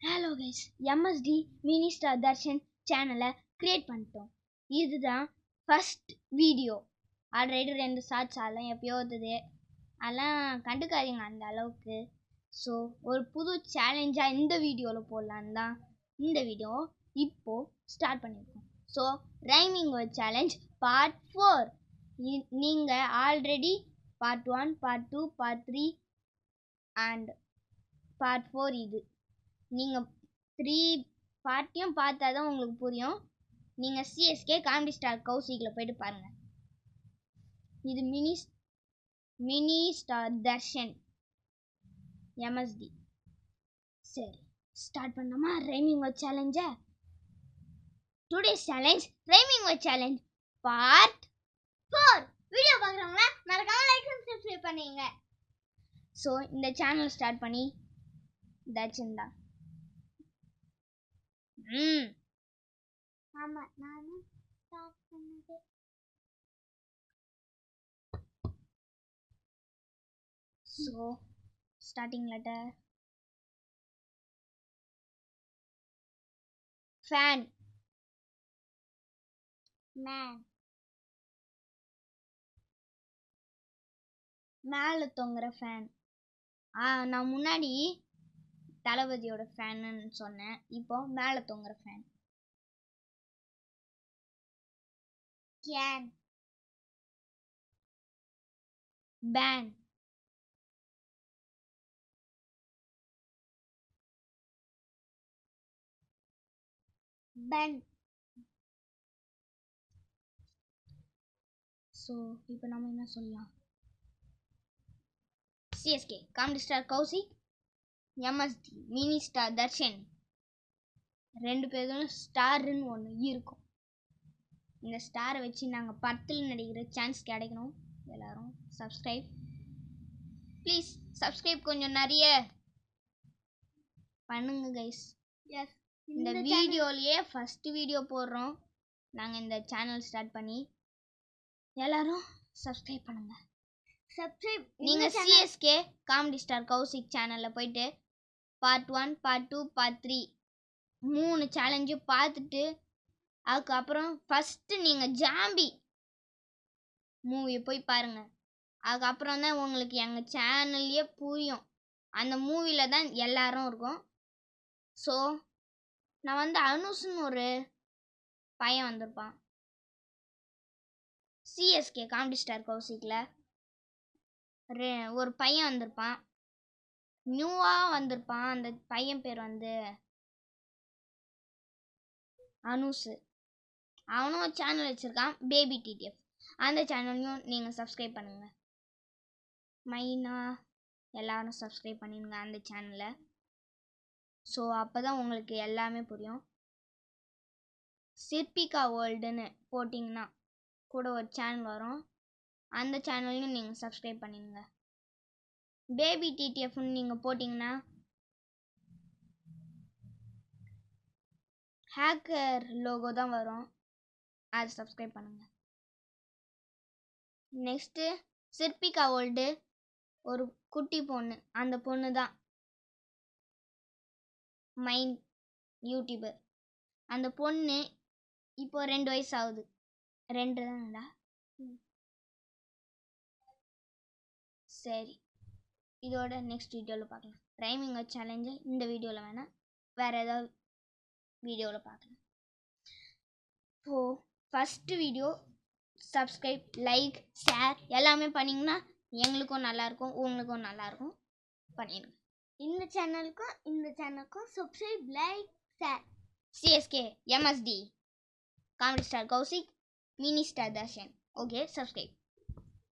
Hello guys, MST mini star Darshan சேனலை create பண்ணிட்டோம். இதுதான் ஃபர்ஸ்ட் வீடியோ. ஆல்ரெடி 2 ஷார்ட்ஸ் அதெல்லாம் எப்பயோ வருது, அதெல்லாம் கண்டுக்காதீங்க அந்த அளவுக்கு. ஸோ ஒரு புது சேலஞ்சாக இந்த வீடியோவில் போடலான்னு தான் இந்த வீடியோ இப்போது ஸ்டார்ட் பண்ணியிருக்கோம். So rhyming word challenge part 4. நீங்கள் already part 1, part 2, part 3 and part 4 இது நீங்கள் 3 பார்ட்டியும் பார்த்தா தான் உங்களுக்கு புரியும். நீங்கள் சிஎஸ்கே காமெடி ஸ்டார் கௌசிக்கில் போயிட்டு பாருங்கள். இது மினி ஸ்டார் தர்ஷன் எம்எஸ்டி. சரி, ஸ்டார்ட் பண்ணாமா ரைமிங் வேர்ட் சேலஞ்சை? Today's challenge rhyming word challenge part 4. Video பார்க்குறவங்கள மறக்காம லைக் அண்ட் சப்ஸ்கிரைப் பண்ணுங்க. ஸோ இந்த சேனல் ஸ்டார்ட் பண்ணி தர்ஷன் தான். ஆமா, நானும் ஸ்டார்ட் பண்ணது. So starting letter fan, man, மேலே தொங்குற ஃபேன். நான் முன்னாடி தளபதியோட ஃபேன்னு சொன்னேன், இப்போ மேலே தொங்குற fan. Can, pan, bun. So இப்போ நம்ம என்ன சொல்லலாம்? CSK comedy star Kaushik, MSD mini star Darshan, 2 பேரும் ஸ்டாருன்னு ஒன்று இருக்கும். இந்த ஸ்டாரை வச்சு நாங்கள் படத்தில் நடிக்கிற சான்ஸ் கிடைக்கணும். எல்லாரும் சப்ஸ்கிரைப் ப்ளீஸ், சப்ஸ்கிரைப் கொஞ்சம் நிறைய பண்ணுங்க கைஸ். எஸ், இந்த வீடியோலயே ஃபர்ஸ்ட் வீடியோ போடுறோம் நாங்கள் இந்த சேனல் ஸ்டார்ட் பண்ணி. எல்லாரும் சப்ஸ்கிரைப் பண்ணுங்க. சப்ஸ்கிரைப். நீங்கள் சிஎஸ்கே காமெடி ஸ்டார் கௌசிக் சேனலில் போயிட்டு பார்ட் 1, பார்ட் 2, பார்ட் 3 3 சேலஞ்சும் பார்த்துட்டு அதுக்கப்புறம் ஃபஸ்ட்டு நீங்கள் ஜாம்பி மூவியை போய் பாருங்கள். அதுக்கப்புறம் தான் உங்களுக்கு எங்கள் சேனல்லையே புரியும். அந்த மூவியில் தான் எல்லாரும் இருக்கும். ஸோ நான் வந்து அனுஷ்னு ஒரு பையன் வந்திருப்பான் சிஎஸ்கே காமெடி ஸ்டார் கௌசிக்கில். ஒரு பையன் வந்திருப்பான், நியூவாக வந்திருப்பான். அந்த பையன் பேர் வந்து அனுஷ். அவனும் ஒரு சேனல் வச்சுருக்கான், பேபி டிடிஎஃப். அந்த சேனல்லையும் நீங்கள் சப்ஸ்கிரைப் பண்ணுங்கள். மைனா எல்லாரும் சப்ஸ்கிரைப் பண்ணிடுங்க அந்த சேனலை. ஸோ அப்போ தான் உங்களுக்கு எல்லாமே புரியும். சிற்பிகா வேர்ல்டுன்னு போட்டிங்கன்னா கூட ஒரு சேனல் வரும், அந்த சேனல்லையும் நீங்கள் சப்ஸ்கிரைப் பண்ணிடுங்க. பேபி டிடிஎஃப்னு நீங்கள் போட்டிங்கன்னா ஹேக்கர் லோகோ தான் வரும், அதை சப்ஸ்கிரைப் பண்ணுங்கள். நெக்ஸ்ட்டு சிற்பிகா வேர்ல்டு ஒரு குட்டி பொண்ணு, அந்த பொண்ணு தான் மைன் யூடியூபர். அந்த பொண்ணு இப்போ 2 வயசு ஆகுது. 2 தானடா? சரி, இதோட நெக்ஸ்ட் வீடியோவில் பார்க்கலாம். ரைமிங் வேர்ட் சேலஞ்சு இந்த வீடியோவில் வேணாம், வேறு ஏதாவது வீடியோவில் பார்க்கலாம். இப்போது first video subscribe, like, share எல்லாமே பண்ணிங்கன்னா எங்களுக்கும் நல்லாயிருக்கும், உங்களுக்கும் நல்லாயிருக்கும். பண்ணிடுங்க. இந்த சேனலுக்கும் subscribe, like, share. CSK MSD comedy star Kaushik, mini star Darshan. Okay, subscribe.